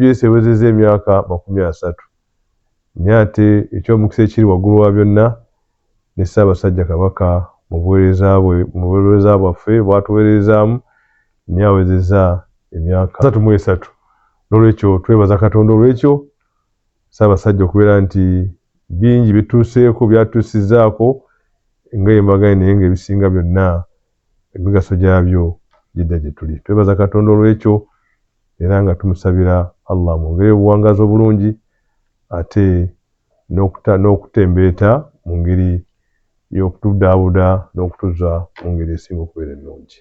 Joyce ewezezza emyaka 30. Naye ate eky'omukisa ekiri waggulu wa byonna ne Ssaabasajja Kabaka mu buweereza bwaffe bw'atuweerezaamu naye awezezza emyaka 33. N'olwekyo twebaza Katonda olw'ekyo Ssaabasajja okubeera nti bingi bituuseeko byatuusizzaako ng'embaga naye ng'ebisinga byonna emigaso gyabyo gidda gye tuli. Twebaza Katonda olw'ekyo era nga tumusabira Allah mwongere obuwangazi obulungi ate n'okutembeeta mu ngeri y'okutudaabuda n'okutuzza mu ngeri esinga okubeera ennungi.